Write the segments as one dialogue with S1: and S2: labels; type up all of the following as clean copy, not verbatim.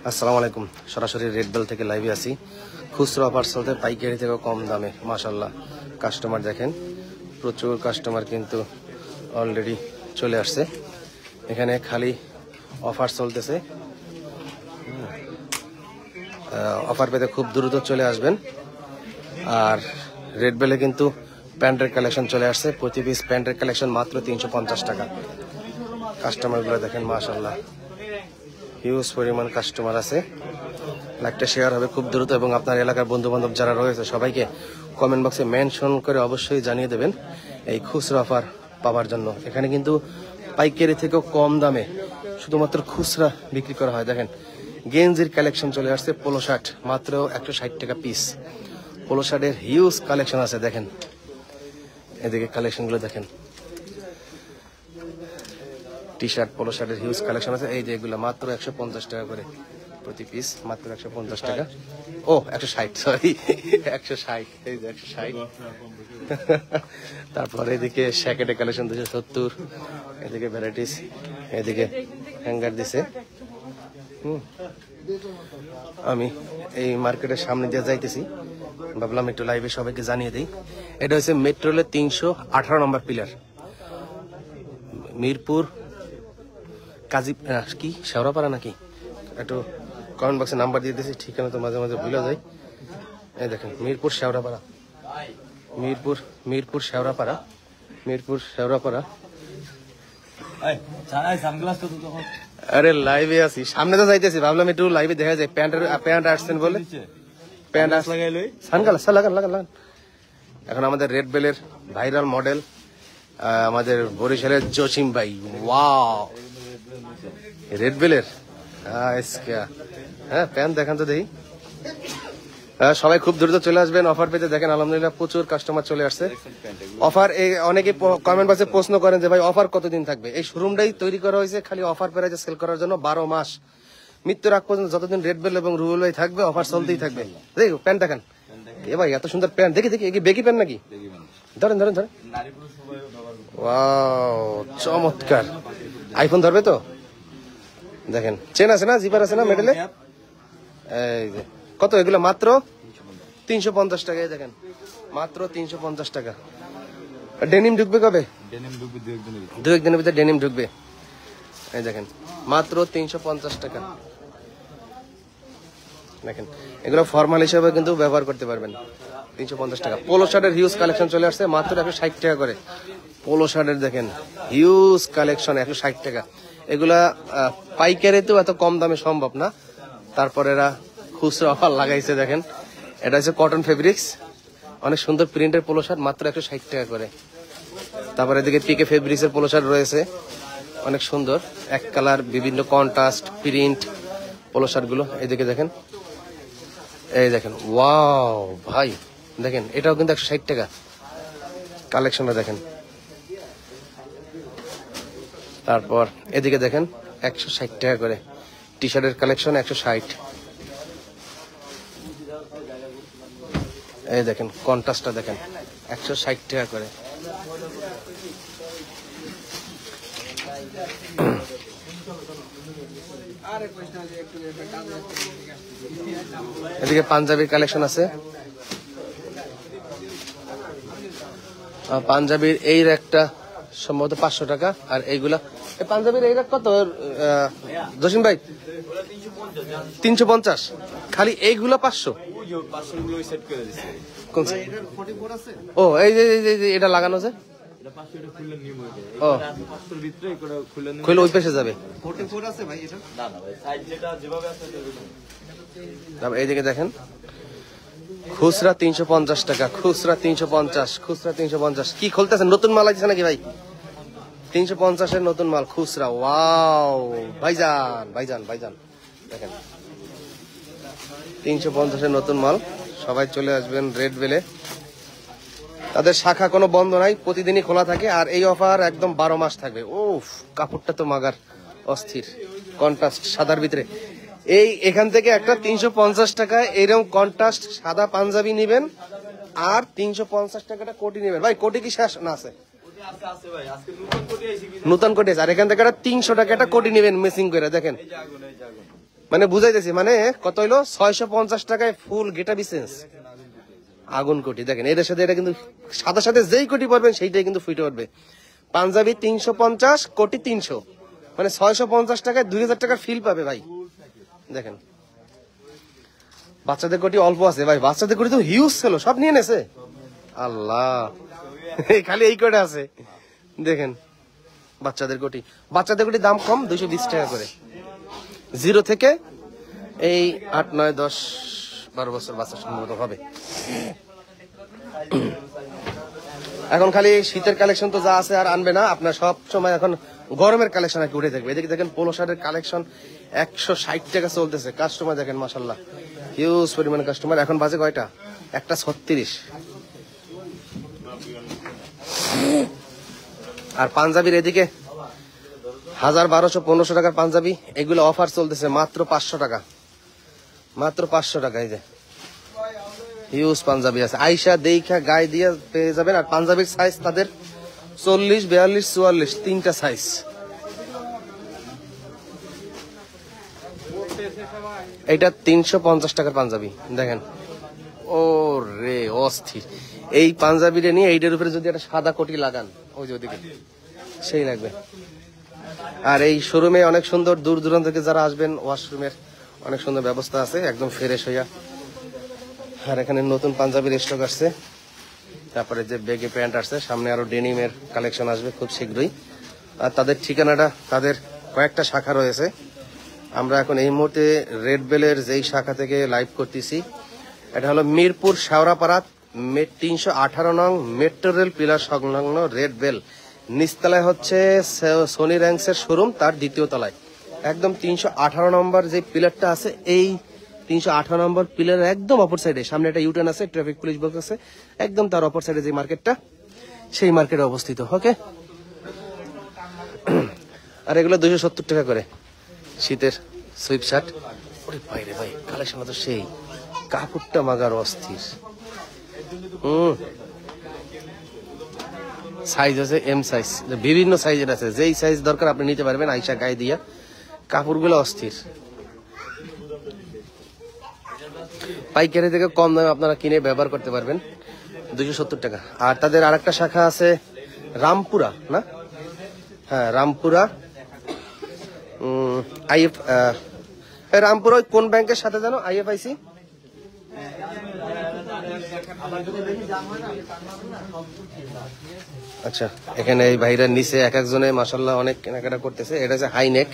S1: আসসালামু আলাইকুম। সরাসরি রেড বেল থেকে লাইভে আছি। খুচরা অফার চলতে পাইকারি থেকে কম দামে মাশাআল্লাহ। কাস্টমার দেখেন, প্রচুর কাস্টমার কিন্তু অলরেডি চলে আসছে। এখানে খালি অফার চলতেছে, অফার পেতে খুব দ্রুত চলে আসবেন। আর রেড বেলে কিন্তু প্যান্টের কালেকশন চলে আসছে। প্রতি পিস প্যান্টের কালেকশন মাত্র 350 টাকা। কাস্টমারগুলো দেখেন মাশাআল্লাহ, হিউজ পরিমাণ কাস্টমার আছে। লাইকটা শেয়ার হবে খুব দ্রুত এবং আপনার এলাকার বন্ধু বান্ধব যারা রয়েছে সবাইকে কমেন্ট বক্সে মেনশন করে অবশ্যই জানিয়ে দেবেন এই খুচরা অফার পাওয়ার জন্য। এখানে কিন্তু পাইকারি থেকেও কম দামে শুধুমাত্র খুচরা বিক্রি করা হয়। দেখেন গেঞ্জির কালেকশন চলে আসছে, পোলো শার্ট মাত্র 160 টাকা পিস। পোলো শার্টের হিউজ কালেকশন আছে, দেখেন এদিকে কালেকশনগুলো দেখেন। টি শার্ট, পোলো শার্টের হিউজ কালেকশন আছে। এই যে এগুলো মাত্র 150 টাকা করে প্রতি পিস, মাত্র 150 টাকা। ও 160, সরি 160, এই যে 160। তারপরে এদিকে শ্যাকেটের কালেকশন 270, এদিকে ভ্যারাইটিস, এদিকে হ্যাঙ্গার দিছে। আমি এই মার্কেটের সামনে দিয়ে যাইতেছি, ভাবলাম একটু লাইভে সবাইকে জানিয়ে দিই। এটা হচ্ছে মেট্রো রেলের 318 নম্বর পিলার, মিরপুর কাজী কি শেওড়াপাড়া নাকি, একটু কমেন্ট বক্সে নাম্বার দিয়ে দিয়েছি, ঠিকানা তো মাঝে মাঝে ভুলে যাই। এই দেখেন মিরপুর শেওড়াপাড়া, মিরপুর শেওড়াপাড়া, মিরপুর শেওড়াপাড়া। আরে লাইভে আছি, সামনে তো যাইতেছি, ভাবলাম একটু লাইভে দেখা যায়। প্যান্ট আসছেন বলে প্যান্ট লাগান। এখন আমাদের রেড বেলের ভাইরাল মডেল আমাদের বরিশালের জসিম ভাই, ওয়াও রেড বেলের। হ্যাঁ প্যান্ট দেখান তো দেখি। সবাই খুব দ্রুত চলে আসবেন অফার পেতে। দেখেন আলহামদুলিল্লাহ প্রচুর কাস্টমার চলে আসছে। অফার অনেকে কমেন্ট বক্সে প্রশ্ন করেন যে ভাই অফার কতদিন থাকবে। এই শোরুমটাই তৈরি করা হয়েছে খালি অফার প্রাইজে সেল করার জন্য। 12 মাস মৃত্যুর আগ পর্যন্ত যতদিন রেড বেল এবং রুবেল ভাই থাকবে অফার চলতেই থাকবে। দেখো প্যান্ট দেখেন, এ ভাই এত সুন্দর প্যান্ট, দেখি বেগি প্যান্ট নাকি? ধরেন। ওয়াও চমৎকার। আইফোন ধরবে তো? দেখেন চেন আছে না, জিপার আছে না মেডেলে। এই যে কত এগুলো? মাত্র 350 টাকা। দেখেন মাত্র 350 টাকা। ডেনিম ঢুকবে কবে? দু একদিনের ভিতরে ডেনিম ঢুকবে। এই দেখেন মাত্র 350 টাকা। দেখেন এগুলো ফর্মাল হিসেবে কিন্তু ব্যবহার করতে পারবেন। 350 টাকা। পোলো শার্টের হিউজ কালেকশন চলে আসছে মাত্র 160 টাকা করে। পোলো শার্টের দেখেন হিউজ কালেকশন 160 টাকা। এগুলা পাইকারিতেও এত কম দামে সম্ভব না, তারপর এরা খুচরা অফার লাগাইছে। দেখেন এটা হচ্ছে কটন ফেব্রিক্স, অনেক সুন্দর প্রিন্টের পোলো শার্ট মাত্র 160 টাকা করে। তারপরে এদিকে পিকে ফেব্রিক্সের পোলো শার্ট রয়েছে, অনেক সুন্দর এক কালার, বিভিন্ন কন্ট্রাস্ট প্রিন্ট পোলো শার্ট গুলো। এদিকে দেখেন, এই দেখেন ওয়াও ভাই, দেখেন এটাও কিন্তু 160 টাকা। কালেকশনটা দেখেন। তারপর এদিকে দেখেন 160 টাকা করে টি শার্টের কালেকশন, 160। এই দেখেন কন্ট্রাস্টটা দেখেন 160 টাকা করে। এদিকে পাঞ্জাবির কালেকশন আছে। পাঞ্জাবির এই র্যাকটা সম্ভবত 500 টাকা। আর এইগুলা পাঞ্জাবির এই র্যাক কত জসিম ভাই? 350। খালি এইগুলো 500। ও এই যে এটা লাগানো যে, ও খুলে ওই পেশে যাবে। এইদিকে দেখেন খুচরা 350 টাকা, খুচরা 350। কি খুলতেছেন? নতুন মাল আছে নাকি ভাই? 350-এর নতুন মাল খুচরা। ওয়াও ভাইজান দেখেন 350-এর নতুন মাল। সবাই চলে আসবেন রেড বেলে। তাদের শাখা কোনো বন্ধ নাই, প্রতিদিনই খোলা থাকে। আর এই অফার একদম 12 মাস থাকবে। উফ কাপড়টা তো মাগার অস্থির, কন্ট্রাস্ট সাদার ভিতরে। এখান থেকে একটা 350 টাকায় এরকম কন্ট্রাস্ট সাদা পাঞ্জাবি নিবেন, আর 350 টাকাটা কোটি নেবেন। ভাই কোটি কি শেষ না? আছে নতুন কোটি আছে। আর এখান থেকে 300 টাকা একটা কোটি নেবেন মেসিং করে। দেখেন মানে বুঝাইতেছি, মানে কত হইলো 650 টাকায় ফুল গেটাবি চেঞ্জ আগুন কোটি। দেখেন এদের সাথে এটা কিন্তু সাথে সাথে যেই কোটি পড়বেন সেইটাই কিন্তু ফুটে উঠবে। পাঞ্জাবি 350 কোটি 300, মানে 650 টাকায় 2000 টাকার ফিল পাবে ভাই। দেখেন বাচ্চাদের কোটি অল্প আছে ভাই, বাচ্চাদের কোটি তো হিউজ ছিল, সব নিয়ে নেছে। আল্লাহ খালি এই কোটি আছে। দেখেন বাচ্চাদের কোটি, বাচ্চাদের কোটি দাম কম 220 টাকা করে, 0 থেকে এই 8, 9, 10, 12 বছর বাচ্চা সম্ভবত হবে। এখন খালি শীতের কালেকশন তো যা আছে আর আনবে না, আপনার সব সময় এখন গরমের কালেকশন আর কি উঠে থাকবে। এদিকে দেখেন পোলো শার্টের কালেকশন 160 টাকা চলতেছে। কাস্টমার দেখেন মাশাল্লাহ হিউজ পরিমাণ কাস্টমার। এখন বাজে কয়টা? 1:36। আর পাঞ্জাবির এদিকে 1000, 1200, 1500 টাকার পাঞ্জাবি, এগুলো অফার চলতেছে মাত্র 500 টাকা, মাত্র 500 টাকা। এই যে হিউজ পাঞ্জাবি আছে, আইসা দেইখা গায়ে দিয়ে পেয়ে যাবেন। আর পাঞ্জাবির সাইজ তাদের 40, 42, 44 তিনটা সাইজ। এইটা 350 টাকার পাঞ্জাবি। দেখেন ও রে অস্থির এই পাঞ্জাবিটা নিয়ে এইটার উপরে যদি একটা সাদা কোটি লাগান ওই যে ওদিকে, সেই লাগবে। আর এই শোরুমে অনেক সুন্দর দূর দূরান্ত থেকে যারা আসবেন, ওয়াশরুমের অনেক সুন্দর ব্যবস্থা আছে, একদম ফ্রেশ হইয়া। আর এখানে নতুন পাঞ্জাবির স্টক আসছে, তারপরে যে বেগে প্যান্ট আসছে, সামনে আরো ডেনিমের কালেকশন আসবে খুব শীঘ্রই। আর তাদের ঠিকানাটা, তাদের কয়েকটা শাখা রয়েছে। আমরা এখন এই মুহূর্তে রেড বেলের যেই শাখা থেকে লাইভ করতেছি, এটা হলো মিরপুর শেওড়াপাড়া 318 নং মেট্রো রেল পিলার সংলগ্ন রেড বেল। নিচতলায় হচ্ছে সোনি র্যাঙ্কসের শোরুম, তার দ্বিতীয় তলায় একদম 318 নম্বর যে পিলারটা আছে, এই 318 নম্বর পিলারের একদম অপর সাইডে সামনে একটা ইউটার্ন আছে, ট্রাফিক পুলিশ বক্স আছে, একদম তার অপর সাইডে যে মার্কেটটা, সেই মার্কেটে অবস্থিত। ওকে। আর এগুলো 270 টাকা করে শীতের সুইপ শার্ট। ওরে ভাই রে ভাই, কালেকশন তো সেই, কাপড়টা মাগার অস্থির। সাইজ আছে এম সাইজ, বিভিন্ন সাইজের আছে, যেই সাইজ দরকার আপনি নিতে পারবেন আইসা গায়ে দিয়া। কাপড়গুলো অস্থির, পাইকারি থেকে কম দামে আপনারা কিনে ব্যবহার করতে পারবেন। 270 টাকা। আর তাদের আরেকটা শাখা আছে রামপুরা, না হ্যাঁ রামপুরা, রামপুরা কোন ব্যাংকের সাথে জানো? IFIC। আচ্ছা, এখানে এই ভাইরা নিচে এক একজনে মাশাআল্লাহ অনেক কেনাকাটা করতেছে। এটা হচ্ছে হাইনেক,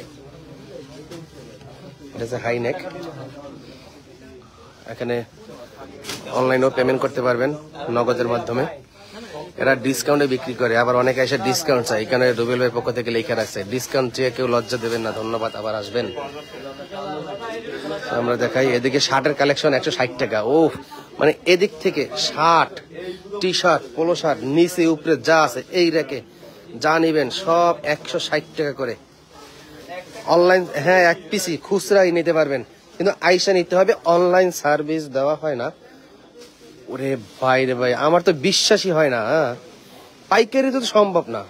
S1: এটা হচ্ছে হাইনেক। এখানে অনলাইনেও পেমেন্ট করতে পারবেন নগদের মাধ্যমে। এরা ডিসকাউন্টে বিক্রি করে, আবার অনেকে এসে ডিসকাউন্ট চাই। এখানে রুবেল ভাইয়ের পক্ষ থেকে লেখা রাখছে ডিসকাউন্ট চেয়ে কেউ লজ্জা দেবেন না, ধন্যবাদ, আবার আসবেন। আমরা দেখাই এদিকে শার্টের কালেকশন 160 টাকা। ও মানে এদিক থেকে shirt, T shirt, polo shirt নিচে উপরে যা আছে এই রেখে যা নিবেন সব 160 টাকা করে। অনলাইন হ্যাঁ এক পিসি খুচরাই নিতে পারবেন, কিন্তু আইসা নিতে হবে, অনলাইন সার্ভিস দেওয়া হয় না। ওরে ভাই রে ভাই, আমার তো বিশ্বাসই হয় না, পাইকারি তো সম্ভব না।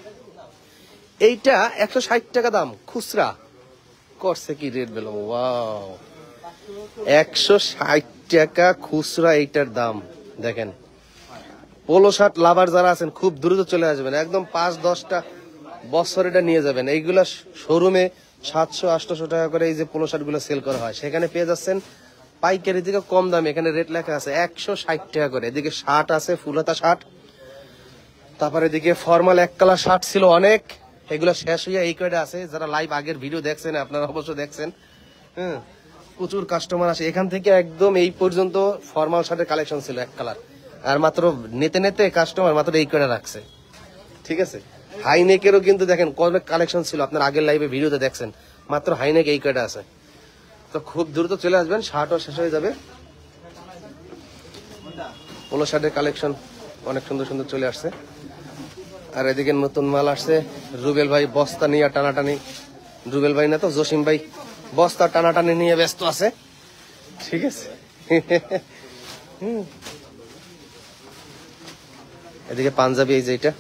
S1: এইটা 160 টাকা দাম খুচরা, করছে কি রেট বেল, ওয়াও 160 টাকা খুচরা এইটার দাম। দেখেন পোলো শার্ট লাভার যারা আছেন খুব দ্রুত চলে আসবেন, একদম 5-10টা বছর এটা নিয়ে যাবেন। এইগুলা শোরুমে 700-800 টাকা করে এই যে পোলো শার্ট গুলো সেল করা হয়, সেখানে পেয়ে যাচ্ছেন পাইকারি থেকে কম দামে। এখানে রেট লেখা আছে 160 টাকা করে। এদিকে শার্ট আছে ফুলহাতা শার্ট, তারপরে এদিকে ফর্মাল এক কালার শার্ট ছিল অনেক, এগুলো শেষ হইয়া এই কয়টা আছে। যারা লাইভ আগের ভিডিও দেখছেন আপনারা অবশ্য দেখছেন, প্রচুর কাস্টমার আসে এখান থেকে। একদম এই পর্যন্ত ফর্মাল শার্টের কালেকশন ছিল এক কালার, আর মাত্র নিতে নিতে কাস্টমার মাত্র এই কয়টা রাখছে। ঠিক আছে, হাইনেকেরও কিন্তু দেখেন কত কালেকশন ছিল, আপনার আগের লাইভে ভিডিওতে দেখছেন, মাত্র হাইনেক এই কয়টা আছে। তো খুব দ্রুত চলে আসবেন, শার্টও শেষ হয়ে যাবে। পোলো শার্টের কালেকশন অনেক সুন্দর সুন্দর চলে আসছে। আর এদিকে নতুন মাল আসছে, রুবেল ভাই বস্তা নিয়ে টানাটানি, রুবেল ভাই না তো জসিম ভাই বস্তা টানাটানি নিয়ে ব্যস্ত আছে। ঠিক আছে, এদিকে পাঞ্জাবি এই যে এটা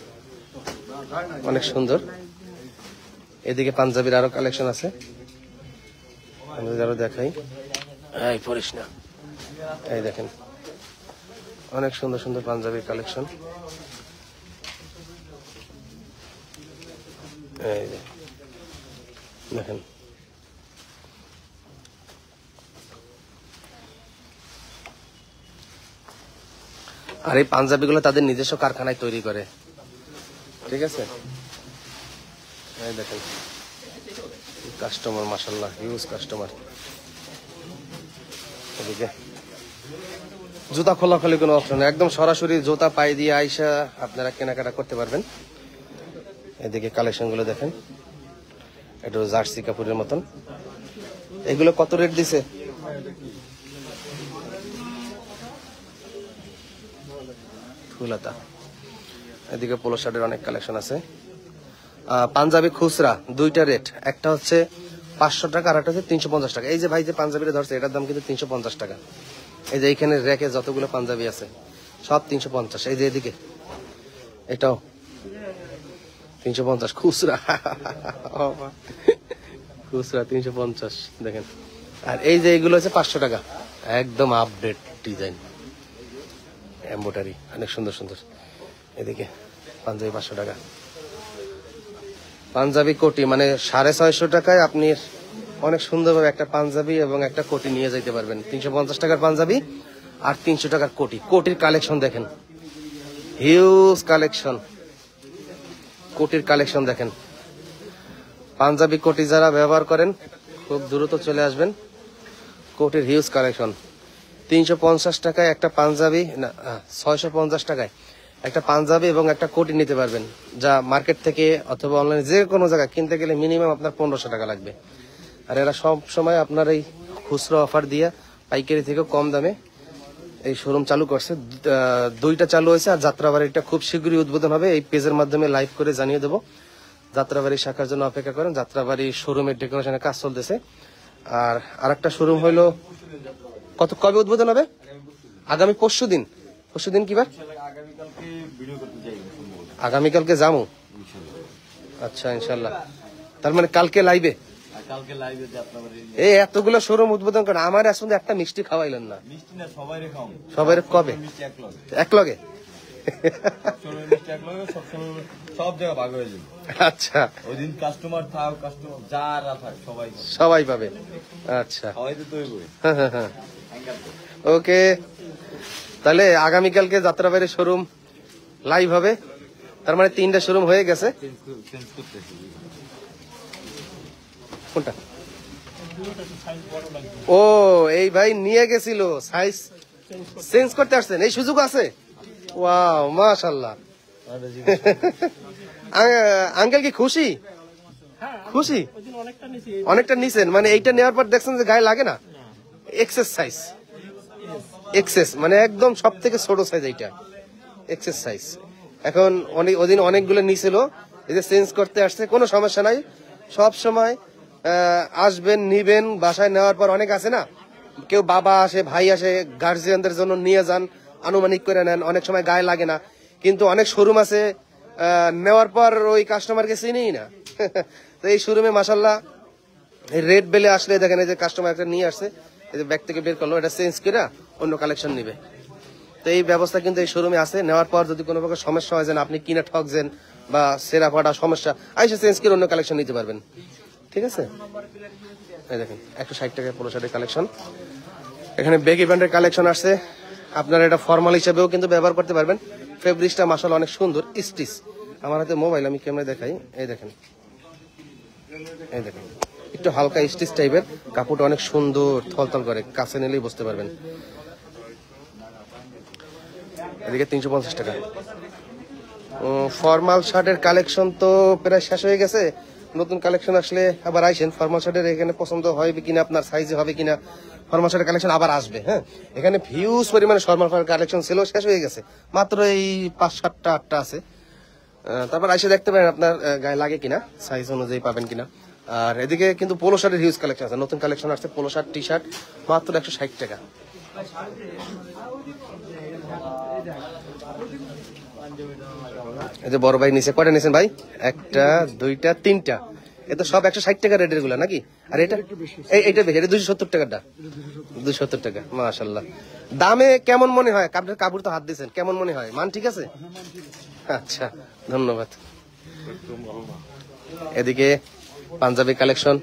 S1: অনেক সুন্দর, এদিকে পাঞ্জাবির আরো কালেকশন আছে। আমি আরো দেখাই, এই পরিস না, এই দেখেন অনেক সুন্দর সুন্দর পাঞ্জাবির কালেকশন। এই দেখেন আর এই পাঞ্জাবি গুলো তাদের নিজস্ব কারখানায় তৈরি করে, ঠিক আছে। এই দেখেন কাস্টমার মাশাআল্লাহ হিউজ কাস্টমার। এদিকে জুতা খোলাখুলি কোনো অপশন নেই, একদম সরাসরি জুতা পায়ে দিয়ে আইসা আপনারা কেনাকাটা করতে পারবেন। এদিকে কালেকশন গুলো দেখেন, একটু জার্সি কাপড়ের মতন। এগুলো কত রেট দিছে? ফুলাতা। এদিকে পোলো শার্টের অনেক কালেকশন আছে। পাঞ্জাবি খুচরা দুইটা রেট, একটা হচ্ছে 500 টাকা আর একটা হচ্ছে 350 টাকা। এই যে ভাই যে পাঞ্জাবিটা ধরছে এটার দাম কিন্তু 350 টাকা। এই যে এইখানে র্যাকে যতগুলো পাঞ্জাবি আছে সব 350। এই যে এদিকে এটাও 350 খুচরা, খুচরা 350 দেখেন। আর এই যে এগুলো হচ্ছে 500 টাকা, একদম আপডেট ডিজাইন এমব্রয়ডারি, অনেক সুন্দর সুন্দর। এদিকে পাঞ্জাবি 500 টাকা। পাঞ্জাবি কোটি মানে 650 টাকায় আপনি অনেক সুন্দরভাবে একটা পাঞ্জাবি এবং একটা কোটি নিয়ে যাইতে পারবেন। 350 টাকার পাঞ্জাবি আর 300 টাকার কোটি। কোটির কালেকশন দেখেন, হিউজ কালেকশন। কোটির কালেকশন দেখেন, পাঞ্জাবি কোটি যারা ব্যবহার করেন খুব দ্রুত চলে আসবেন। কোটির হিউজ কালেকশন। 350 টাকায় একটা পাঞ্জাবি, না 650 টাকায় একটা পাঞ্জাবি এবং একটা কোটি নিতে পারবেন, যা মার্কেট থেকে অথবা অনলাইনে যে কোনো জায়গায় কিনতে গেলে মিনিমাম আপনার 1500 টাকা লাগবে। আর এরা সব সময় আপনার এই খুচরো অফার দিয়ে পাইকারি থেকে কম দামে এই শোরুম চালু করছে। দুইটা চালু হয়েছে, আর যাত্রাবাড়িটা খুব শীঘ্রই উদ্বোধন হবে। এই পেজের মাধ্যমে লাইভ করে জানিয়ে দেবো। যাত্রাবাড়ি শাখার জন্য অপেক্ষা করেন, যাত্রাবাড়ি শোরুমের ডেকোরেশনের কাজ চলতেছে। আর আরেকটা শোরুম হইলো কবে উদ্বোধন হবে? আগামী পরশু দিন। পরশু দিন কি বার? আগামীকালকে যাবো। আচ্ছা ইনশাল্লাহ, তার মানে কালকে লাইভে। এই এতগুলো শোরুম উদ্বোধন করেন, আমার আসলে একটা মিষ্টি খাওয়াইলেন না। সবাই কবে? এক লগে।
S2: সব জায়গা ভাগ হয়ে যাবে।
S1: আচ্ছা,
S2: ওই দিন কাস্টমার থাক, কাস্টমার যারা থাক
S1: সবাই পাবে। আচ্ছা হ্যাঁ, ওকে। তাহলে আগামীকালকে যাত্রাবাড়ির শোরুম লাইভ হবে, তার মানে 3টা শোরুম হয়ে গেছে। কোনটা? ও এই ভাই নিয়ে গেছিল, সাইজ চেঞ্জ করতে আসছেন, এই সুযোগ আছে? ওয়াও মাশাআল্লাহ। আঙ্কেল কি খুশি? খুশি? অনেকটা নিছেন, মানে এইটা নেওয়ার পর দেখছেন যে গায়ে লাগে না? এক্সেস সাইজ, এক্সেস মানে একদম সব থেকে ছোট সাইজ, এইটা এক্সেস সাইজ। এখন ওদিন অনেকগুলো নিছিল, এই যে চেঞ্জ করতে আসছে, কোনো সমস্যা নাই। সব সময় আসবেন, নিবেন, বাসায় নেওয়ার পর অনেক আছে না, কেউ বাবা আসে, ভাই আসে, গার্জিয়ানদের জন্য নিয়ে যান, আনুমানিক করে নেন, অনেক সময় গায়ে লাগে না। কিন্তু অনেক শোরুম আছে নেওয়ার পর ওই কাস্টমারকে চিনেই না। তো এই শোরুমে মাশাআল্লাহ রেড বেলে আসলে দেখেন, এই যে কাস্টমার একটা নিয়ে আসছে, এই যে ব্যাগ থেকে বের করলো, এটা চেঞ্জ করে অন্য কালেকশন নিবে। তো এই ব্যবস্থা কিন্তু এই শোরুমে আছে। নেওয়ার পর যদি কোনো প্রকার সমস্যা হয়, যেন আপনি কিনে ঠকছেন বা সেরা ফাটা সমস্যা, আইসা চেঞ্জ করে অন্য কালেকশন নিতে পারবেন, ঠিক আছে। এই দেখেন 160 টাকায় পোলো শার্টের কালেকশন। এখানে বেগি প্যান্টের কালেকশন আসছে, আপনারা এটা ফর্মাল হিসেবেও কিন্তু ব্যবহার করতে পারবেন। ফেব্রিক্সটা মাশাআল্লাহ অনেক সুন্দর, স্টিচ। আমার হাতে মোবাইল, আমি ক্যামেরা দেখাই। এই দেখেন, এই দেখেন একটু হালকা স্টিচ টাইপের, কাপড়টা অনেক সুন্দর, থলথল করে, কাছে নিলেই বুঝতে পারবেন। এদিকে 350 টাকা। ফর্মাল শার্টের কালেকশন তো প্রায় শেষ হয়ে গেছে, নতুন কালেকশন আসলে আবার আইসেন। ফর্মাল শার্টের এখানে পছন্দ হবে কিনা, আপনার সাইজে হবে কিনা, ফর্মাল শার্টের কালেকশন আবার আসবে। হ্যাঁ, এখানে হিউজ পরিমাণে ফর্মাল শার্টের কালেকশন ছিল, শেষ হয়ে গেছে, মাত্র এই 5-7টা 8টা আছে। তারপর এসে দেখতে পারেন আপনার গায়ে লাগে কিনা, সাইজ অনুযায়ী পাবেন কিনা। আর এদিকে কিন্তু পোলো শার্টের হিউজ কালেকশন আছে, নতুন কালেকশন আসছে পোলো শার্ট, টি শার্ট মাত্র 160 টাকা। এই যে বড় ভাই নিচে কয়টা নিয়েছেন ভাই? 1টা 2টা 3টা। এ তো সব 160 টাকা রেটের গুলা নাকি? আর এটা এইটা বেশি, এটা 270 টাকাটা, 270 টাকা। মাশাআল্লাহ। দামে কেমন মনে হয়? কাপড় তো হাত দিয়েছেন, কেমন মনে হয়? মান ঠিক আছে? আচ্ছা, ধন্যবাদ। এদিকে পাঞ্জাবি কালেকশন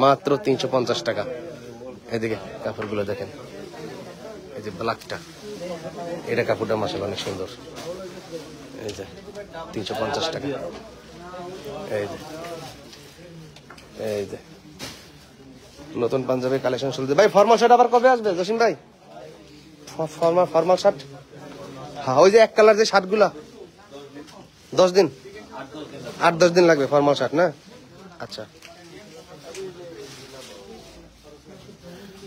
S1: মাত্র 350 টাকা। এদিকে কাপড়গুলো দেখেন, এই যে ব্ল্যাকটা, এটা কাপড়টা মাশাআল্লাহ অনেক সুন্দর। এই যে 350 টাকা। এই যে এই যে নতুন পাঞ্জাবি কালেকশন চলছে। ভাই ফর্মাল শার্ট আবার কবে আসবে জসিম ভাই? ফর্মাল শার্ট, হ্যাঁ ওই যে এক কালার যে শার্ট গুলা 10 দিন, 8-10 দিন লাগবে ফর্মাল শার্ট না? আচ্ছা,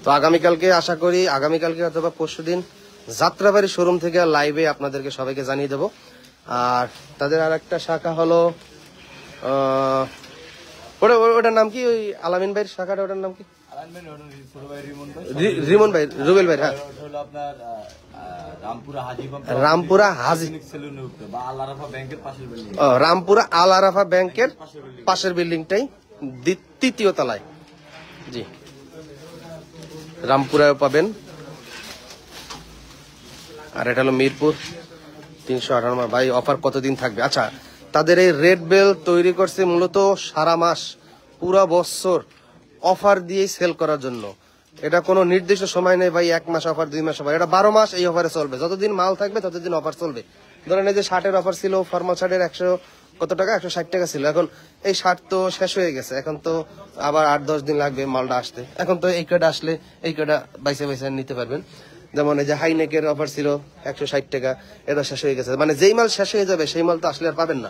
S1: তো আগামীকালকে আশা করি, আগামীকালকে অথবা পরশুদিন যাত্রাবাড়ি শোরুম থেকে লাইভে আপনাদেরকে সবাইকে জানিয়ে দেবো। আর তাদের আর একটা শাখা হলো ওটার নাম কি? ওই আলামিন ভাইয়ের শাখাটা, ওটার নাম কি? রিমন ভাই, রুবেল ভাই, হ্যাঁ, রামপুরা হাজি, রামপুরা আল আরাফা ব্যাংকের পাশের বিল্ডিংটাই, তৃতীয় তলায়। জি, রামপুরায় পাবেন। আর এটা হলো মিরপুর 358 নম্বর। ভাই অফার কতদিন থাকবে? আচ্ছা, তাদের এই রেড বেল তৈরি করছে মূলত সারা মাস, পুরা বছর অফার দিয়ে সেল করার জন্য। এটা কোনো নির্দিষ্ট সময় নেই ভাই, 1 মাস অফার, 2 মাস অফার, এটা 12 মাস এই অফারে চলবে। যতদিন মাল থাকবে ততদিন অফার চলবে। ধরেন এই যে শার্টের অফার ছিল, ফর্মাল শার্টের 100 কত টাকা, 160 টাকা ছিল। এখন এই শার্ট তো শেষ হয়ে গেছে, এখন তো আবার 8-10 দিন লাগবে মালটা আসতে। এখন তো এই কটা আসলে এই কটা বাইসে বাইসে নিতে পারবেন। যেমন এই যে হাইনেকের অফার ছিল 160 টাকা, এটা শেষ হয়ে গেছে। মানে যেই মাল শেষ হয়ে যাবে সেই মাল তো আসলে আর পাবেন না।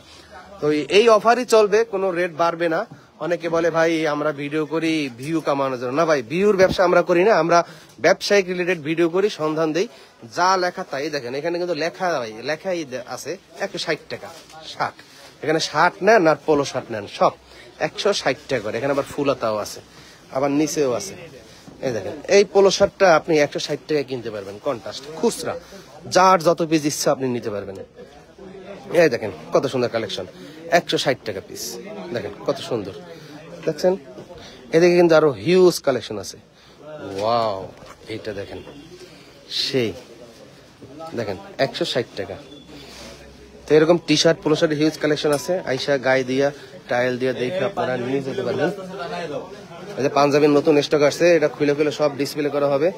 S1: তো এই অফারই চলবে, কোনো রেট বাড়বে না। অনেকে বলে ভাই আমরা ভিডিও করি ভিউ কামানোর জন্য। না ভাই, ভিউর ব্যবসা আমরা করি না, আমরা ব্যবসায়িক রিলেটেড ভিডিও করি, সন্ধান দেই। যা লেখা তাই দেখেন, এখানে কিন্তু লেখাই আছে 160 টাকা শার্ট। এখানে শার্ট নেন আর পোলো শার্ট নেন সব 160 টাকা করে। এখানে আবার ফুলাতাও আছে, আবার নিচেও আছে। এই দেখেন, এই পোলো শার্টটা আপনি 160 টাকায় কিনতে পারবেন কন্ট্রাস্ট, খুচরা, যার যত পিস ইচ্ছা আপনি নিতে পারবেন। এই দেখেন কত সুন্দর কালেকশন, 160 টাকা পিস। দেখেন কত সুন্দর, দেখছেন? এদিকে কিন্তু আরো হিউজ কালেকশন আছে। ওয়াও, এইটা দেখেন, সেই দেখেন 160 টাকা। তো এরকম T shirt, polo shirt huge collection আছে। আইসা গায়ে দিয়া টাইল দিয়া দেখে আপনারা নিয়ে যেতে পারবেন। এই যে পাঞ্জাবির নতুন স্টক আসছে, এটা খুলে খুলে সব ডিসপ্লে করা হবে।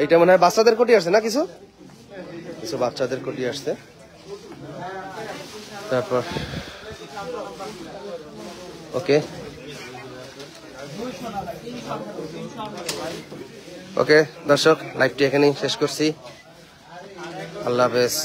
S1: এইটা মনে হয় বাচ্চাদের কোটি আসছে না, কিছু কিছু বাচ্চাদের কোটি আসছে। তারপর ওকে ওকে দর্শক, লাইভটি এখানেই শেষ করছি। আল্লাহ হাফেজ।